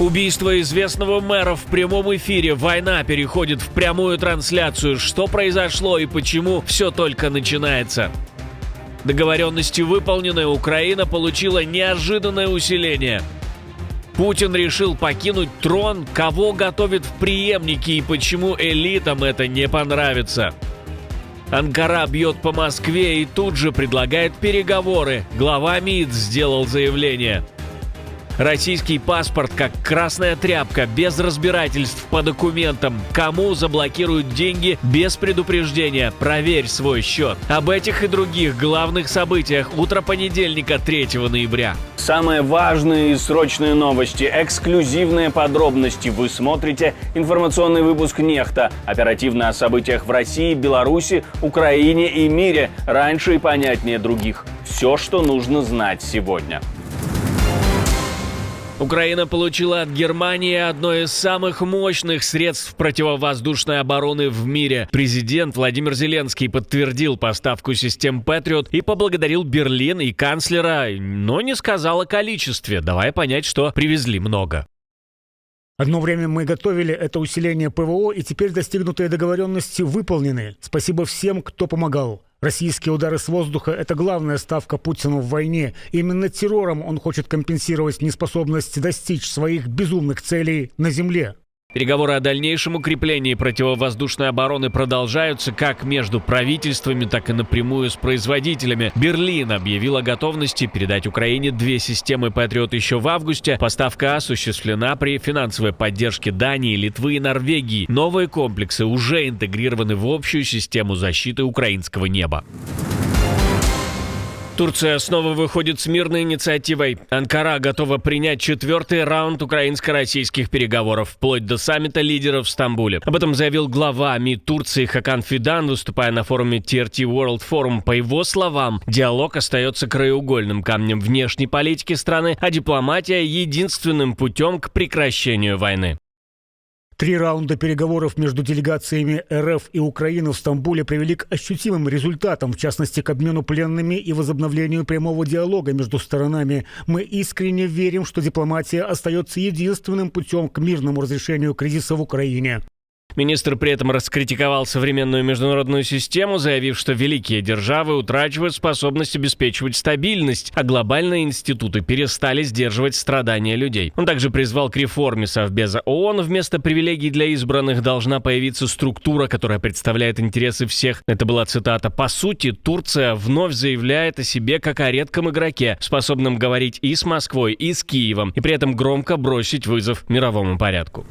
Убийство известного мэра в прямом эфире. Война переходит в прямую трансляцию. Что произошло и почему все только начинается? Договоренности выполнены. Украина получила неожиданное усиление. Путин решил покинуть трон. Кого готовит в преемники и почему элитам это не понравится? Анкара бьет по Москве и тут же предлагает переговоры. Глава МИД сделал заявление. Российский паспорт как красная тряпка, без разбирательств по документам. Кому заблокируют деньги без предупреждения? Проверь свой счет. Об этих и других главных событиях утро понедельника, 3 ноября. Самые важные и срочные новости, эксклюзивные подробности. Вы смотрите информационный выпуск «Нехта». Оперативно о событиях в России, Беларуси, Украине и мире. Раньше и понятнее других. Все, что нужно знать сегодня. Украина получила от Германии одно из самых мощных средств противовоздушной обороны в мире. Президент Владимир Зеленский подтвердил поставку систем Patriot и поблагодарил Берлин и канцлера, но не сказал о количестве, давая понять, что привезли много. Одно время мы готовили это усиление ПВО, и теперь достигнутые договоренности выполнены. Спасибо всем, кто помогал. Российские удары с воздуха – это главная ставка Путину в войне. Именно террором он хочет компенсировать неспособность достичь своих безумных целей на земле. Переговоры о дальнейшем укреплении противовоздушной обороны продолжаются как между правительствами, так и напрямую с производителями. Берлин объявил о готовности передать Украине 2 системы Patriot еще в августе. Поставка осуществлена при финансовой поддержке Дании, Литвы и Норвегии. Новые комплексы уже интегрированы в общую систему защиты украинского неба. Турция снова выходит с мирной инициативой. Анкара готова принять 4-й раунд украинско-российских переговоров, вплоть до саммита лидеров в Стамбуле. Об этом заявил глава МИД Турции Хакан Фидан, выступая на форуме TRT World Forum. По его словам, диалог остается краеугольным камнем внешней политики страны, а дипломатия – единственным путем к прекращению войны. 3 раунда переговоров между делегациями РФ и Украины в Стамбуле привели к ощутимым результатам, в частности, к обмену пленными и возобновлению прямого диалога между сторонами. Мы искренне верим, что дипломатия остается единственным путем к мирному разрешению кризиса в Украине. Министр при этом раскритиковал современную международную систему, заявив, что великие державы утрачивают способность обеспечивать стабильность, а глобальные институты перестали сдерживать страдания людей. Он также призвал к реформе Совбеза ООН. Вместо привилегий для избранных должна появиться структура, которая представляет интересы всех. Это была цитата. По сути, Турция вновь заявляет о себе как о редком игроке, способном говорить и с Москвой, и с Киевом, и при этом громко бросить вызов мировому порядку.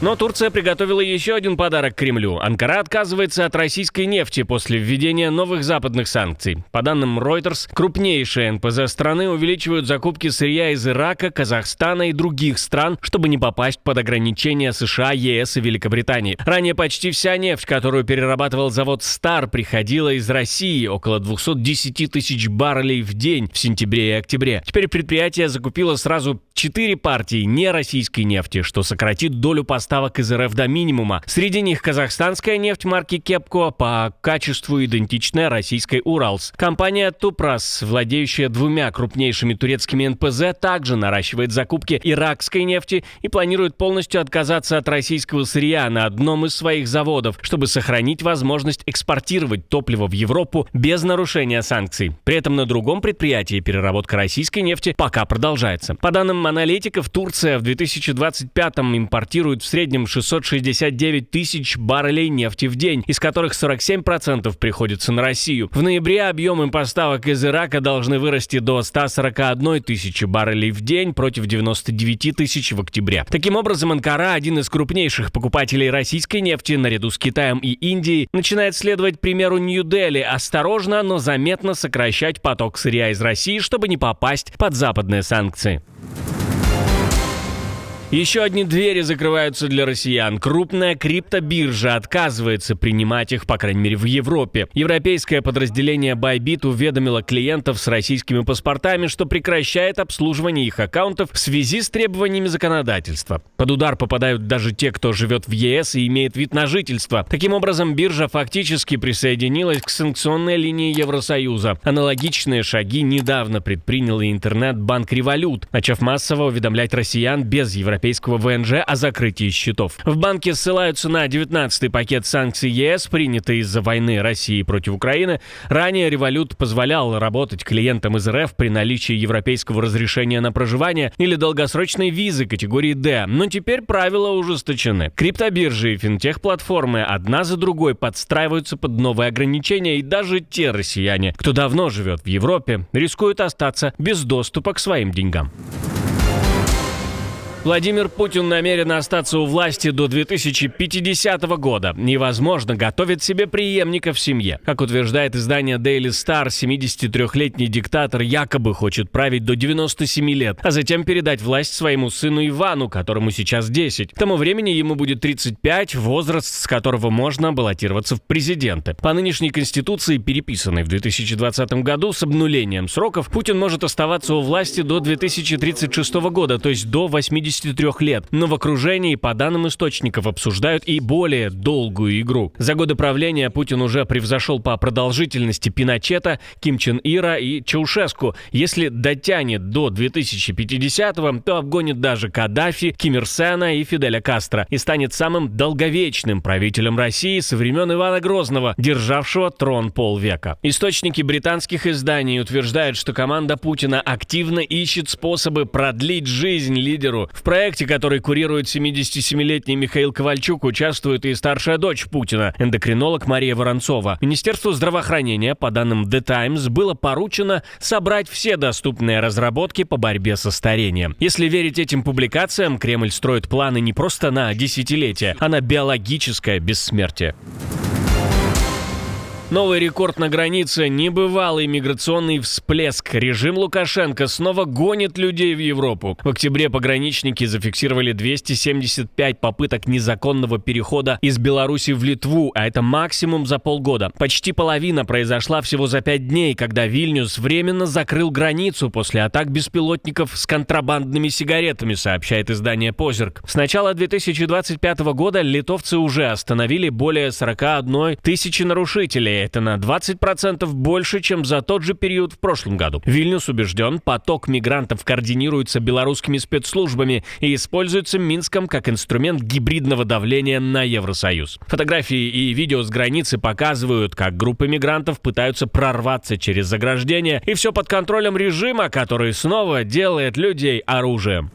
Но Турция приготовила еще один подарок Кремлю. Анкара отказывается от российской нефти после введения новых западных санкций. По данным Reuters, крупнейшие НПЗ страны увеличивают закупки сырья из Ирака, Казахстана и других стран, чтобы не попасть под ограничения США, ЕС и Великобритании. Ранее почти вся нефть, которую перерабатывал завод «Стар», приходила из России, около 210 тысяч баррелей в день в сентябре и октябре. Теперь предприятие закупило сразу 4 партии нероссийской нефти, что сократит долю поставок из РФ до минимума. Среди них казахстанская нефть марки «Кепко», по качеству идентичная российской «Уралс». Компания «Тупрас», владеющая 2 крупнейшими турецкими НПЗ, также наращивает закупки иракской нефти и планирует полностью отказаться от российского сырья на одном из своих заводов, чтобы сохранить возможность экспортировать топливо в Европу без нарушения санкций. При этом на другом предприятии переработка российской нефти пока продолжается. По данным аналитиков, Турция в 2025-м импортирует в среднем 669 тысяч баррелей нефти в день, из которых 47% приходится на Россию. В ноябре объемы поставок из Ирака должны вырасти до 141 тысячи баррелей в день против 99 тысяч в октябре. Таким образом, Анкара, один из крупнейших покупателей российской нефти, наряду с Китаем и Индией, начинает следовать примеру Нью-Дели, осторожно, но заметно сокращать поток сырья из России, чтобы не попасть под западные санкции. Еще одни двери закрываются для россиян. Крупная криптобиржа отказывается принимать их, по крайней мере, в Европе. Европейское подразделение Bybit уведомило клиентов с российскими паспортами, что прекращает обслуживание их аккаунтов в связи с требованиями законодательства. Под удар попадают даже те, кто живет в ЕС и имеет вид на жительство. Таким образом, биржа фактически присоединилась к санкционной линии Евросоюза. Аналогичные шаги недавно предпринял и интернет-банк Revolut, начав массово уведомлять россиян без европейского ВНЖ о закрытии счетов. В банке ссылаются на 19-й пакет санкций ЕС, принятый из-за войны России против Украины. Ранее Revolut позволял работать клиентам из РФ при наличии европейского разрешения на проживание или долгосрочной визы категории D, но теперь правила ужесточены. Криптобиржи и финтех-платформы одна за другой подстраиваются под новые ограничения, и даже те россияне, кто давно живет в Европе, рискуют остаться без доступа к своим деньгам. Владимир Путин намерен остаться у власти до 2050 года и, возможно, готовит себе преемника в семье. Как утверждает издание Daily Star, 73-летний диктатор якобы хочет править до 97 лет, а затем передать власть своему сыну Ивану, которому сейчас 10. К тому времени ему будет 35, возраст, с которого можно баллотироваться в президенты. По нынешней конституции, переписанной в 2020 году с обнулением сроков, Путин может оставаться у власти до 2036 года, то есть до 83 лет. Но в окружении, по данным источников, обсуждают и более долгую игру. За годы правления Путин уже превзошел по продолжительности Пиночета, Ким Чен Ира и Чаушеску. Если дотянет до 2050-го, то обгонит даже Каддафи, Ким Ир Сена и Фиделя Кастро и станет самым долговечным правителем России со времен Ивана Грозного, державшего трон полвека. Источники британских изданий утверждают, что команда Путина активно ищет способы продлить жизнь лидеру. В проекте, который курирует 77-летний Михаил Ковальчук, участвует и старшая дочь Путина, эндокринолог Мария Воронцова. Министерству здравоохранения, по данным The Times, было поручено собрать все доступные разработки по борьбе со старением. Если верить этим публикациям, Кремль строит планы не просто на десятилетия, а на биологическое бессмертие. Новый рекорд на границе, небывалый миграционный всплеск. Режим Лукашенко снова гонит людей в Европу. В октябре пограничники зафиксировали 275 попыток незаконного перехода из Беларуси в Литву, а это максимум за полгода. Почти половина произошла всего за 5 дней, когда Вильнюс временно закрыл границу после атак беспилотников с контрабандными сигаретами, сообщает издание «Позерк». С начала 2025 года литовцы уже остановили более 41 тысячи нарушителей. Это на 20% больше, чем за тот же период в прошлом году. Вильнюс убежден, поток мигрантов координируется белорусскими спецслужбами и используется Минском как инструмент гибридного давления на Евросоюз. Фотографии и видео с границы показывают, как группы мигрантов пытаются прорваться через заграждение, и все под контролем режима, который снова делает людей оружием.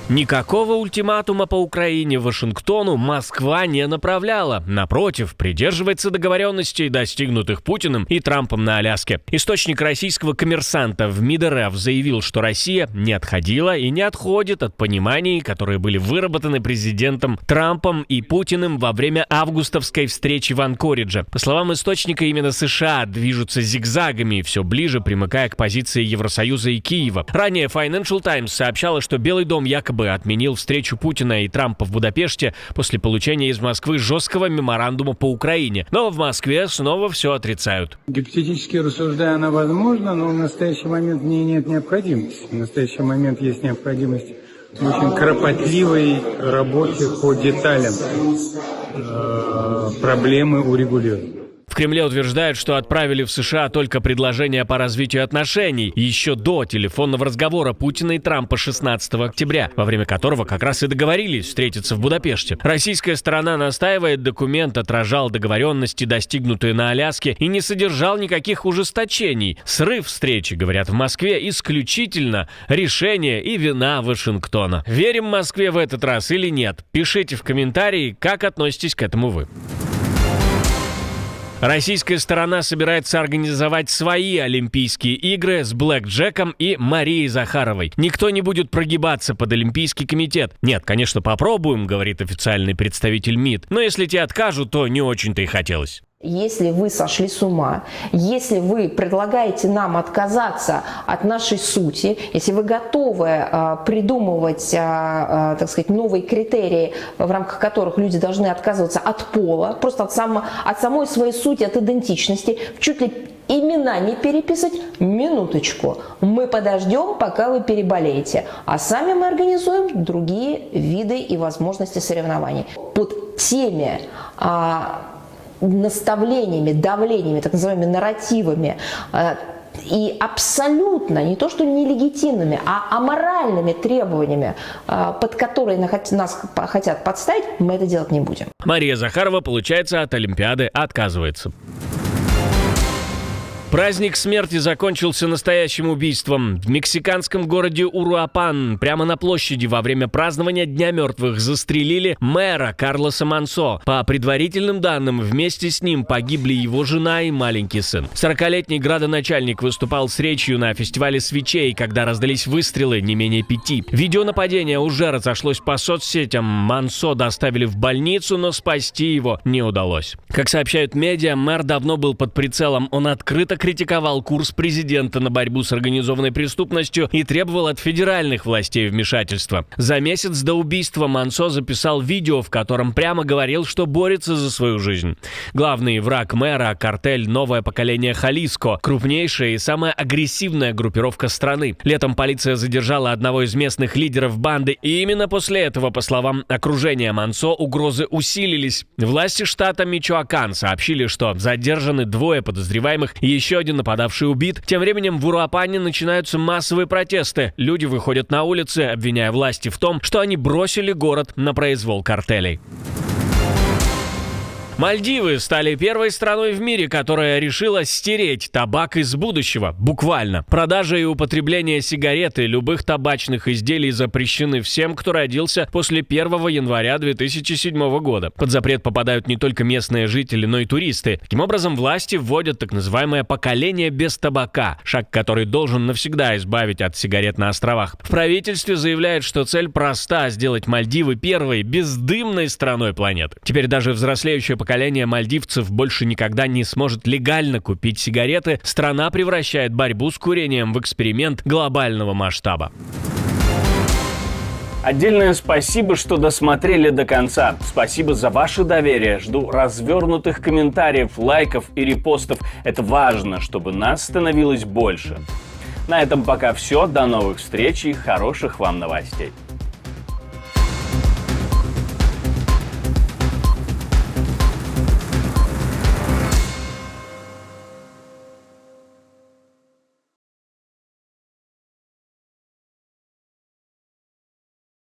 Никакого ультиматума по Украине Вашингтону Москва не направляла. Напротив, придерживается договоренностей, достигнутых Путиным и Трампом на Аляске. Источник российского «Коммерсанта» в МИД РФ заявил, что Россия не отходила и не отходит от пониманий, которые были выработаны президентом Трампом и Путиным во время августовской встречи в Анкоридже. По словам источника, именно США движутся зигзагами, все ближе примыкая к позиции Евросоюза и Киева. Ранее Financial Times сообщала, что Белый дом якобы отменил встречу Путина и Трампа в Будапеште после получения из Москвы жесткого меморандума по Украине. Но в Москве снова все отрицают. Гипотетически рассуждая, она возможна, но в настоящий момент в ней нет необходимости. В настоящий момент есть необходимость в очень кропотливой работе по деталям проблемы урегулирования. В Кремле утверждают, что отправили в США только предложение по развитию отношений еще до телефонного разговора Путина и Трампа 16 октября, во время которого как раз и договорились встретиться в Будапеште. Российская сторона настаивает, документ отражал договоренности, достигнутые на Аляске, и не содержал никаких ужесточений. Срыв встречи, говорят в Москве, исключительно решение и вина Вашингтона. Верим Москве в этот раз или нет? Пишите в комментарии, как относитесь к этому вы. Российская сторона собирается организовать свои Олимпийские игры с блэкджеком и Марией Захаровой. Никто не будет прогибаться под Олимпийский комитет. Нет, конечно, попробуем, говорит официальный представитель МИД. Но если те откажут, то не очень-то и хотелось. Если вы сошли с ума, если вы предлагаете нам отказаться от нашей сути, если вы готовы придумывать, так сказать, новые критерии, в рамках которых люди должны отказываться от пола, просто от самой своей сути, от идентичности, чуть ли имена не переписать, минуточку, мы подождем, пока вы переболеете, а сами мы организуем другие виды и возможности соревнований. Под теми наставлениями, давлениями, так называемыми нарративами и абсолютно не то что нелегитимными, а аморальными требованиями, под которые нас хотят подставить, мы это делать не будем. Мария Захарова, получается, от Олимпиады отказывается. Праздник смерти закончился настоящим убийством. В мексиканском городе Уруапан прямо на площади во время празднования Дня мертвых застрелили мэра Карлоса Мансо. По предварительным данным, вместе с ним погибли его жена и маленький сын. 40-летний градоначальник выступал с речью на фестивале свечей, когда раздались выстрелы не менее 5. Видео нападения уже разошлось по соцсетям. Мансо доставили в больницу, но спасти его не удалось. Как сообщают медиа, мэр давно был под прицелом. Он открыто критиковал курс президента на борьбу с организованной преступностью и требовал от федеральных властей вмешательства. За месяц до убийства Мансо записал видео, в котором прямо говорил, что борется за свою жизнь. Главный враг мэра – картель «Новое поколение Халиско», крупнейшая и самая агрессивная группировка страны. Летом полиция задержала одного из местных лидеров банды, и именно после этого, по словам окружения Мансо, угрозы усилились. Власти штата Мичоакан сообщили, что задержаны 2 подозреваемых и еще один нападавший убит. Тем временем в Уруапане начинаются массовые протесты. Люди выходят на улицы, обвиняя власти в том, что они бросили город на произвол картелей. Мальдивы стали первой страной в мире, которая решила стереть табак из будущего. Буквально. Продажа и употребление сигарет и любых табачных изделий запрещены всем, кто родился после 1 января 2007 года. Под запрет попадают не только местные жители, но и туристы. Таким образом, власти вводят так называемое поколение без табака, шаг, который должен навсегда избавить от сигарет на островах. В правительстве заявляют, что цель проста – сделать Мальдивы первой бездымной страной планеты. Теперь даже взрослеющее поколение мальдивцев больше никогда не сможет легально купить сигареты. Страна превращает борьбу с курением в эксперимент глобального масштаба. Отдельное спасибо, что досмотрели до конца. Спасибо за ваше доверие. Жду развернутых комментариев, лайков и репостов. Это важно, чтобы нас становилось больше. На этом пока все. До новых встреч и хороших вам новостей.